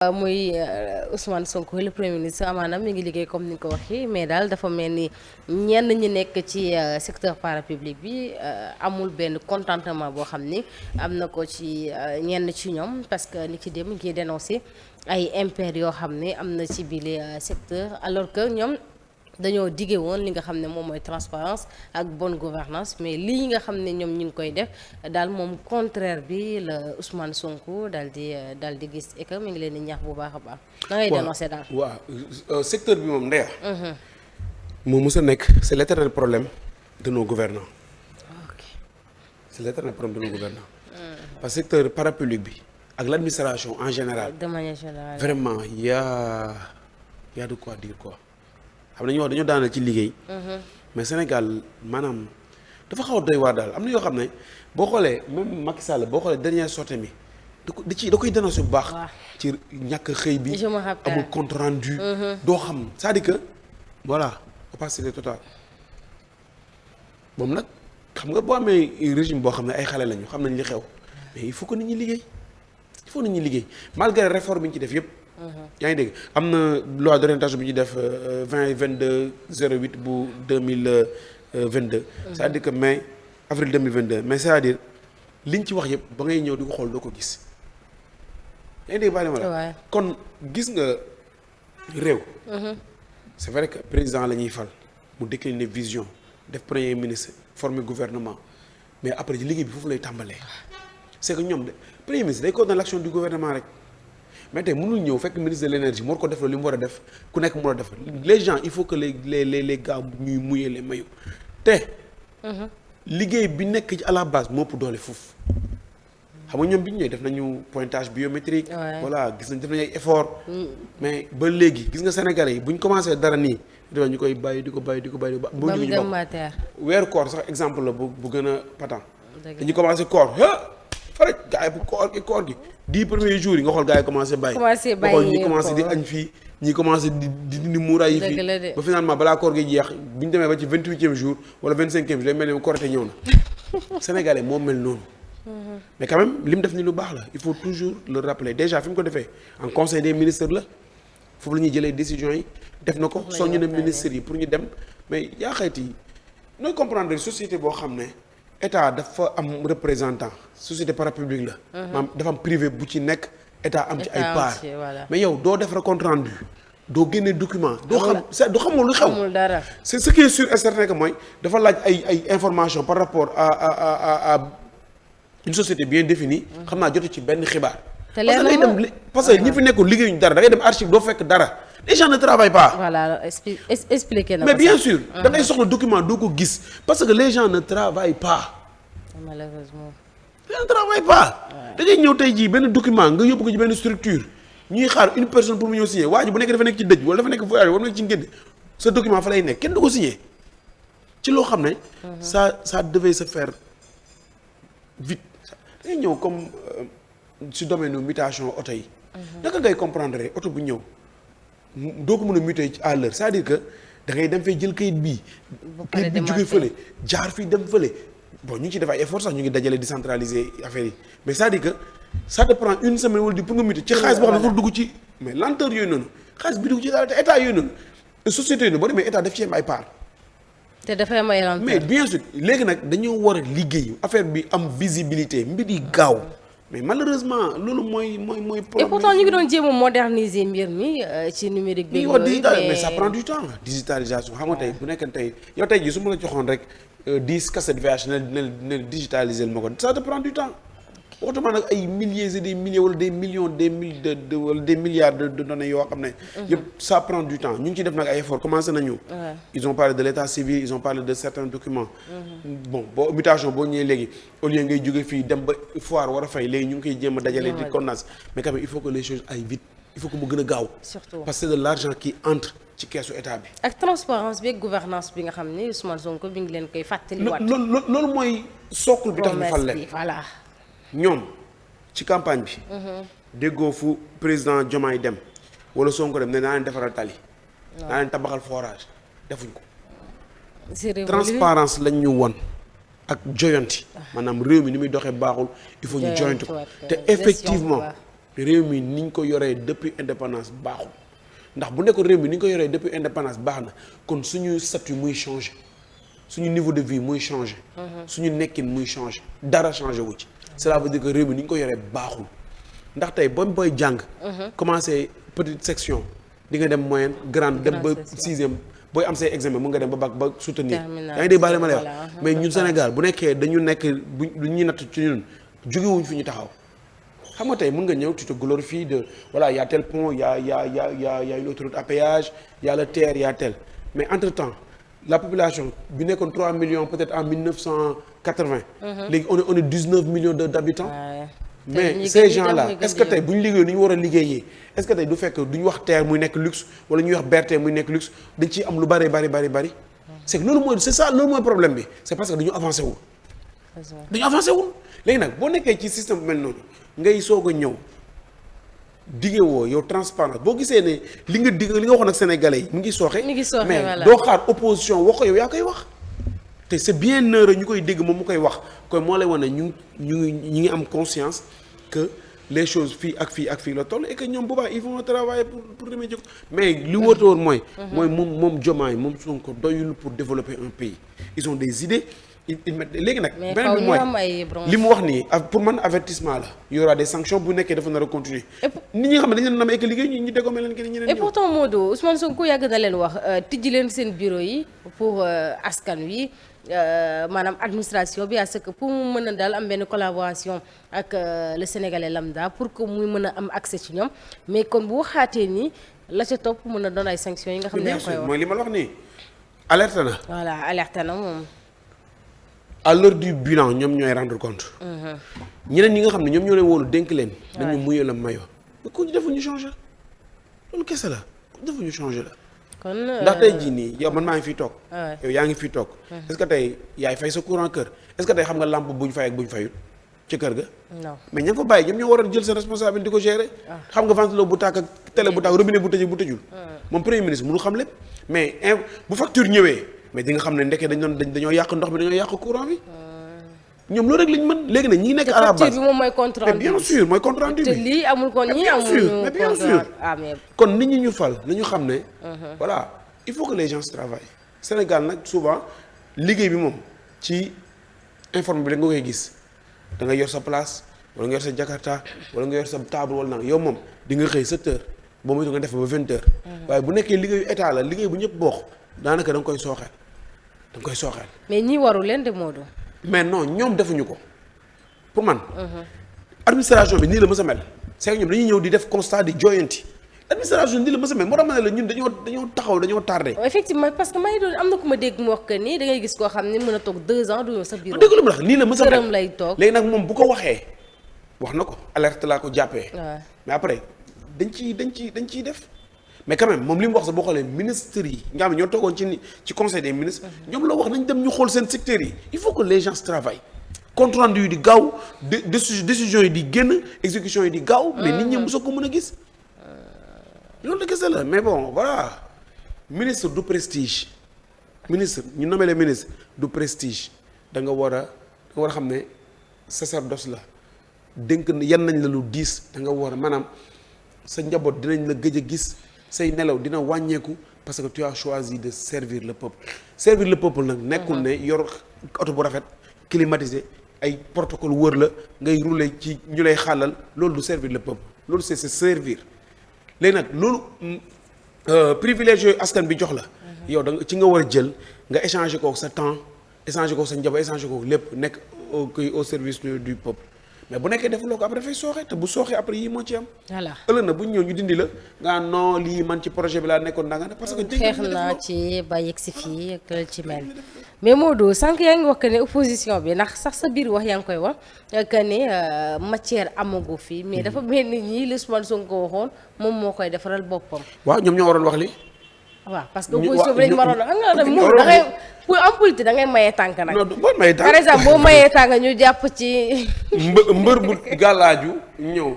muy Ousmane Sonko le premier ministre amaana mi ngi liggéey comme ni nga ko waxee mais daal dafa mel ni ñenn ñi nekk ci secteur parapublic bi amul benn contentement boo xam ni am na ko ci ñenn ci ñoom parce que ni ki dem ngi dénoncé ay impairs yoo xam ne am na ci bile secteur alors que ñoom dañoo dige woon li nga xam ne moom mooy transparence ak bonne gouvernance mais lii nga xam ne ñoom ñu ngi koy def daal moom contraire bi la Ousmane Sonko daal di gis et que mi ngi leen di ñaax bu baax a baax. da ngay dénoncer daal. waaw secteur bi moom ndeya moo mës a nekk c'est l'éternel problème de nos gouvernants. ok c'est l'éternel problème de nos gouvernants. parce que secteur parapublic bi ak l'administration en général. de manière générale vraiment y a de quoi dire quoi. xam nañu wax dañoo daanal ci liggéey. mais Sénégal maanaam dafa xaw a doy waar daal am na yoo xam ne boo xoolee même Macky Sall boo xoolee dernière sortie mi da koy dénoncer bu baax. ci ñàkk xëy bi. amul compte rendu. doo xam c'est-à-dire que voilà opacité totale. moom nag xam nga boo amee régime boo xam ne ay xale lañu xam nañ li xew mais il faut que nit ñi liggéey malgré réforme bi ñu ci def yëpp. yaa ngi dégg am na loi d'orientation bi ñu def 20/22/08 bu 2022. c'est-à-dire que mai avril 2022 mais c'est-à-dire liñ ci wax yëpp ba ngay ñëw di ko xool doo ko gis. yaa ngi dégg bàyyi ma la kon gis nga réew. c'est vrai que président la ñuy fal mu décliner vision def premier ministre former gouvernement mais après ci liggéey bi foofu lay tàmbalee. c'est que ñoom de premier ministre day coordonner l'action du gouvernement rek. mais tey mënul ñëw fekk ministre de l'énergie moo ko def li mu war a def ku nekk mu war a def les gens il faut que les gars ñuy mouiller les maillots te. liggéey bi nekk ci à la base moo ëpp doole foofu. xam nga ñoom bi ñu ñëwee def nañu pointage biométrique. voilà gis nañ def nañu ay effort. mais ba léegi gis nga Sénégalais yi bu ñu commencé dara nii ñu koy bàyyi di ko bàyyi. ba mu ñu weeru koor sax exemple la bu gën a patent. dañu commencé koor faraj gars yi bu koor gi 10 premiers jours yi nga xool gars yi commencé bàyyi ñi commencé di añ fii ñi commencé di dindi muuraay yi fii ba finalement balaa koor gi jeex bu ñu demee ba ci 28e jour wala 25e jour day mel ni Korité ñëw na Sénégalais moo mel noonu mais quand même li mu def ni lu baax la il faut toujours le rappeler déjà fi mu ko defee en conseil des ministres la foofu la ñuy jëlee décisions yi def na ko soññu na ministres yi pour ñu dem mais yaa xayti nooy comprendre société boo xam ne état dafa am représentant société parapublique la. maanaam dafa am privé bu ci nekk état am ci ay part mais yow doo def compte rendu doo génne document. doo xam doo xamoo lu xew. amul dara c'est ce qui est sûr et certain que mooy dafa laaj ay information par rapport à une société bien définie. xam naa jotu ci benn xibaar. te leer na dem parce que ñi fi nekkul liggéeyuñu dara da ngay dem archive doo fekk dara. les gens ne travaillent pas. voilà expliqué na mais bien sûr da ngay soxla document doo ko gis parce que les gens ne travaillent pas. malheureusement. ils ne travaillent pas. da ngay ñëw tey jii benn document nga yóbbu ko ci benn structure ñuy xaar une personne pour mu ñëw signer waa ji bu nekk dafa nekk ci dëj wala dafa nekk voyage wala nekk ci ngénte sa document fa lay nekk kenn du ko signer ci loo xam ne. ça devait se faire vite. da ngay ñëw comme si domaine mutation oto yi. naka ngay comprendre oto bu ñëw. doo ko mën a muter à l'heure c'est-à-dire que da ngay dem fay jël kayit bii. kayit bi jógee fële jaar fii dem fële. bon ñu ngi ci def ay effort sax ñu ngi dajale décentraliser affaire yi mais c'est-à-dire que ça te prend une semaine wala di pour nga muter ci xaalis boo xam ne dafa dugg ci mais lenteur yooyu noonu xaalis bi dugg ci daal te état yooyu noonu société yooyu noonu boo demee état daf ci am ay part. te dafay am ay lenteur mais bien sûr léegi nag dañoo war a liggéey affaire bi am visibilité mbir yi gaaw. mais malheureusement loolu mooy problème. et pourtant ñu ngi doon jéem a moderniser mbir mi ci numérique bi. mais ça prend du temps digitalisation xam nga tey bu nekkee tey yow tey jii su ma la joxoon rek 10 cassettes VH ne digitaliser ma ko ça te prend du temps. waxtuma nag ay milliers et des milliers wala des millions wala des milliards de données yoo xam ne. yëpp ça prend du temps ñu ngi ciy def nag ay efforts commencé nañu. ils ont parlé de l'état civil ils ont parlé de certains documents. bon boo mutation boo ñëwee léegi au lieu ngay jóge fii dem ba foire war a fay léegi ñu ngi koy jéem a dajale di condense mais quand même il faut que les choses aillent vite il faut que mu gën a gaaw. surtout parce que c'est de l'argent qui entre ci keesu état bi. ak transparence bi ak gouvernance bi nga xam ni Ousmane Sonko bi ngi leen koy fàttaliwaat. loolu mooy socle bi tax ñu fal leen voilà. ñoom ci campagne bi. déggoo fu président Diomaye dem wala Sonko dem ne naa leen defaral tali. naa leen tabaxal forage defuñ ko. transparence lañ ñu won ak joyanti maanaam réew mi ni muy doxee baaxul il faut ñu joyanti ko te effectivement réew mi ni ñu ko yoree depuis indépendance baaxul ndax bu nekkoon réew mi ni ñu ko yoree depuis indépendance baax na kon suñu statut muy changé suñu niveau de vie muy changé. suñu nekkin muy changé dara changé wu ci. cela veut dire que réew mi ni ñu ko yoree baaxul ndax tey booy jàng. commencé petite section di nga dem moyenne grande dem ba sixième booy am say examen mun nga dem ba bac ba soutenir. yaa ngi dégg baax ma lay wax mais ñun Sénégal bu nekkee dañu nekk bu ñuy natt ci ñun jógewuñ fi ñu taxaw. xam nga tey mën nga ñëw tu te glorifies de voilà y a tel pont y a une autoroute à péage y a le TER y a tel mais entre temps la population bi nekkoon 3 millions peut-être en 1980. léegi on est 19 millions d'habitants. mais ces gens là est-ce que tey bu ñu liggéey ni ñu war a liggéeyee est-ce que tey du fekk du ñu wax TER muy nekk luxe wala ñuy wax BRT muy nekk luxe dañ ciy am lu bari. c'est que loolu mooy problème bi c'est parce que dañu avancé wul. léegi nag boo nekkee ci système bu mel noonu. ngay soog a ñëw dige woo yow transparence boo gisee ne li nga waxoon ak sénégalais yi mu ngi sooxe mais voilà. Doo xaar opposition wax ko yow yaa koy wax te c'est bien heureux ñu koy dégg moom mu koy wax kon moo lay wane ñu ngi am conscience que les choses fii ak fii la toll et que ñoom boobaa ils vont travailler pour remédier ko mais li wóote woon mooy moom Diomaye moom Sonko doyul pour développer un pays ils ont des idées léegi nag beneen bi mooy li mu wax nii pour man avertissement la y aura des sanctions bu nekkee dafa nar a continuer nit ñi nga xam ne dañu leen nam ek liggéey ñu dégommé leen kenn ñeneen. Et pourtant Modou Ousmane Sonko yàgg na leen wax tijji leen seen bureau yi pour askan wi maanaam administration bi à ce que pour mu mën a daal am benn collaboration ak le sénégalais lambda pour que muy mën a am accès ci ñoom mais kon bu waxaatee nii la ca topp mën a doon ay sanctions yi nga xam ne yaa koy wax mooy li ma la wax nii alerte na. voilà alerte na moom. à l'heure du bilan ñoom ñooy rendre compte. ñeneen ñi nga xam ne ñoom ñoo leen wóolu dénk leen. dañu muyee la mayo mais ku ñu defuñu changer loolu kese la ku ñu defuñu changer la. kon ndax tey jii nii yow man maa ngi fiy toog. yow yaa ngi fiy toog. est-ce que tey yaay fay sa courant kër est-ce que tey xam nga lampe buñ fay ak buñ fayut ci kër ga. non mais ña nga fa bàyyi ñoom ñoo war a jël seen responsabilité di ko gérer. xam nga ventilo bu tàkk ak télé bu tàkk robinet bu tëjul. moom premier ministre mënu xam lépp mais bu facture ñëwee. mais di nga xam ne ndeke dañoo yàq ndox mi dañoo yàq courant bi ñoom loolu rek lañ mën léegi nag ñi ngi nekk à la base facture bi moom mooy compte rendu bien sûr mooy compte rendu bi te lii amul kon ñii amul mais bien sûr kon nit ñi ñu fal nañu xam ne voilà il faut que les gens travaillent Sénégal nag souvent liggéey bi moom ci informe bi da nga koy gis da nga yor sa place wala nga yor sa jakarta wala nga yor sa table wala nag yow moom di nga xëy 7 heures boo moytu nga def ba 20 heures waaye bu nekkee liggéeyu état la liggéey bu ñëpp bokk daanaka da nga koy sooxeel. mais ñi waru leen de Modou. mais non ñoom defuñu ko pour man. administration bi nii la mës a mel. c'est que ñoom dañuy ñëw di def constat di jooyanti administration nii la mës a mel moo tax ma ne la ñun dañoo taxaw dañoo tardé. effectivement parce que maa ngi doon am na ku ma dégg mu wax que ni da ngay gis koo xam ne mën a toog 2 ans du ñëw sa bureau. dëgg la mu wax nii la mës a mel këram lay toog léegi nag moom bu ko waxee wax na ko alerte laa ko jàppee. mais après dañ ciy def. mais quand même moom li mu wax sax boo xoolee ministres yi nga xam ne ñoo toogoon ci conseil des ministres ñoom la wax nañ dem ñu xool seen secteurs yi il faut que les gens travaillent compte rendu yi di gaaw décision yi di génn exécution yi di gaaw mais nit ñi mosoo ko mën a gis loolu la gis la mais bon voilà ministre du prestige ministre ñu nommé les ministres du prestige da nga war a xam ne sacerdoce la dénk yan nañ la lu diis da nga war a maanaam sa njaboot dinañ la gëj a gis say nelaw dina wàññeeku parce que tu as choisi de servir le peuple nag nekkul ne yor oto bu rafet climatisé ay protocole wër la ngay rouler ci ñu lay xàllal loolu du servir le peuple loolu c'est servir léegi nag loolu privilège yooyu askan bi jox la yow da nga ci nga war a jël nga échanger kook sa temps échanger kook sa njaboot échanger kook lépp nekk au service du peuple mais bu nekkee defuloo ko après dafay sooxe te bu sooxee après yii moo ci am. voilà ëllëg na bu ñu ñëw ñu dindi la nga non lii man ci projet bi laa nekkoon da nga ne parce que. xeex naa ci ba yegg si fii ak la ci mel. mais Modou sànq yaa ngi wax que ne opposition bi ndax sax sa biir wax yaa ngi koy wax que ne matière amagu fi mais dafa mel ni ñii li Ousmane Sonko waxoon moom moo koy defaral boppam. waaw ñoom ñoo waroon wax li waaw parce que opposition bi dañu waroon a da ngay pour en politique da ngay mayee tànk nag. non boo mayee tànk par exemple boo mayee tànk ñu jàpp ci. mbër bu gàllaaju ñëw.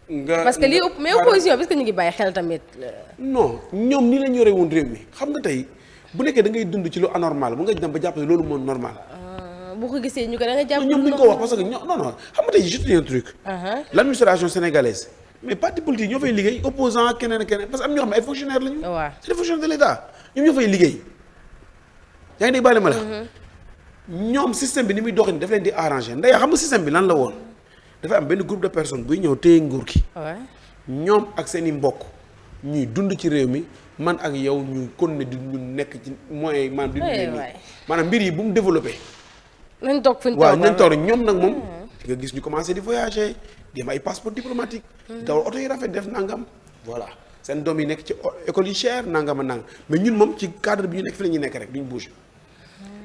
nga parce que lii mais opposition parce que ñu ngi bàyyi xel tamit. non ñoom nii la ñu yore woon réew mi xam nga tey bu nekkee da ngay dund ci lu anormal bu nga dem ba jàpp ne loolu moo normal. bu ko gisee ñu ko da nga jàpp. ñoom duñ ko wax parce que non xam nga tey juste un truc. L'administration sénégalaise mais parti politique ñoo fay liggéey opposant keneen ak keneen parce que am ñoo xam ne ay fonctionnaires lañu. waaw c'est des fonctionnaires de l'État ñoom ñoo fay liggéey. yaa ngi dégg bàyyi ma la. ñoom système bi ni muy doxin daf leen di arranger ndey xam nga système bi lan la woon dafay am benn groupe de personnes buy ñëw téye nguur gi. ñoom ak seen i mbokk ñuy dund ci réew mi man ak yow ñu continuer di ñu nekk ci moyens maanaam di dund maanaam mbir yi bu mu développé. nañ toog fi ñu waaw nañ toog ñoom nag moom. nga gis ñu commencé di voyager di am ay passeport diplomatique. dawal oto yi rafet def nangam. voilà seen doom yi nekk ci école yi cher nangam ak nangam mais ñun moom ci cadre bi ñu nekk fi la ñuy nekk rek duñ bouger.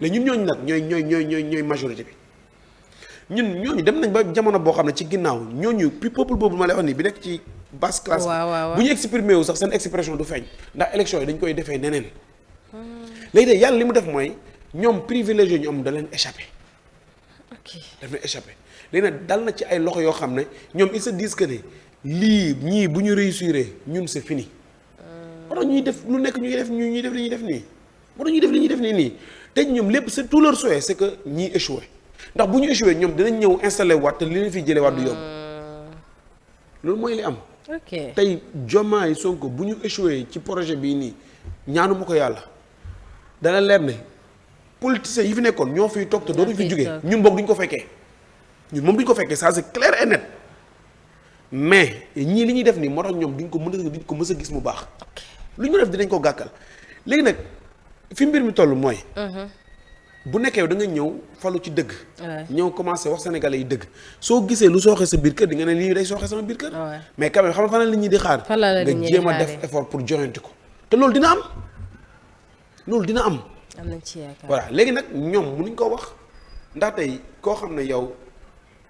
léegi ñun ñooñu nag ñooy majorité bi ñun ñooñu dem nañ ba jamono boo xam ne ci ginnaaw ñooñu peuple boobu ma lay wax nii bi nekk ci basse classe bu ñu exprimer wu sax seen expression du feeñ ndax élection yi dañ koy defee neneen léegi de yàlla li mu def mooy ñoom privilégié ñu am da leen échappé daf leen échappé léegi nag dal na ci ay loxo yoo xam ne ñoom ils se disent que ne lii ñii bu ñu réussir ñun c'est fini moo tax ñuy def lu nekk ñuy def ñuy def li ñuy def nii moo tax ñuy def li ñuy def nii te ñoom lépp c'est tout leur souhait c'est que ñii échoué ndax bu ñu échoué ñoom dinañ ñëw installé waat te li leen fiy jëlee waat du yomb loolu mooy li am. ok tey Diomaye Sonko bu ñu échoué ci projet bii nii ñaanu ma ko yàlla dana leer ne politiciens yi fi nekkoon ñoo fiy toog te dootuñ fi jógee ñun boog duñ ko fekkee ñun moom duñ ko fekkee ça c'est clair et net mais ñii li ñuy def nii moo tax ñoom duñ ko mës a gis mu baax lu ñu def dinañ ko gàkkal léegi nag fi mbir mi toll mooy. bu nekkee da nga ñëw falu ci dëgg. ñëw commencé wax sénégalais yi dëgg soo gisee lu sooxee sa biir kër di nga ne lii day sooxee sama biir kër. mais quand même xam nga fan la nit ñi di xaar. nga jéem a def effort pour joyanti ko te loolu dina am loolu dina am. am nañ ci yaakaar voilà léegi nag ñoom mënuñ ko wax ndax tey koo xam ne yow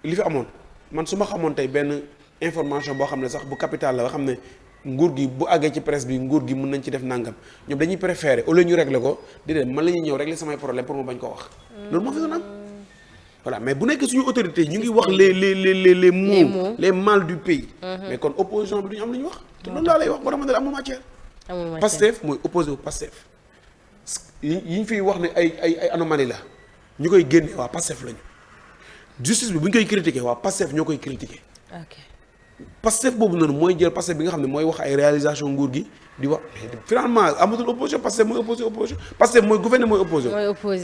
li fi amoon man su ma xamoon tey benn information boo xam ne sax bu capital la nga xam ne. nguur gi bu àggee ci presse bi nguur gi mën nañ ci def nangam ñoom dañuy préférer au lieu ñu régler ko di leen man la ñuy ñëw régler samay problème pour mu bañ ko wax. loolu moo fi doon am voilà mais bu nekkee suñu autorités ñu ngi wax les maux les mal du pays. mais kon opposition bi duñu am lu ñu wax. te loolu laa lay wax boo xamante ne amul matière. amul matière Pastef mooy opposé wu Pastef yi ñu fiy wax ne ay anomalie la ñu koy génne waa Pastef lañu justice bi bu ñu koy critiquer waa Pastef ñoo koy critiquer. ok Pastef boobu noonu mooy jël Pastef bi nga xam ne mooy wax ay réalisation nguur gi di wax finalement amatul opposition Pastef mooy opposé Pastef mooy gouverner mooy opposé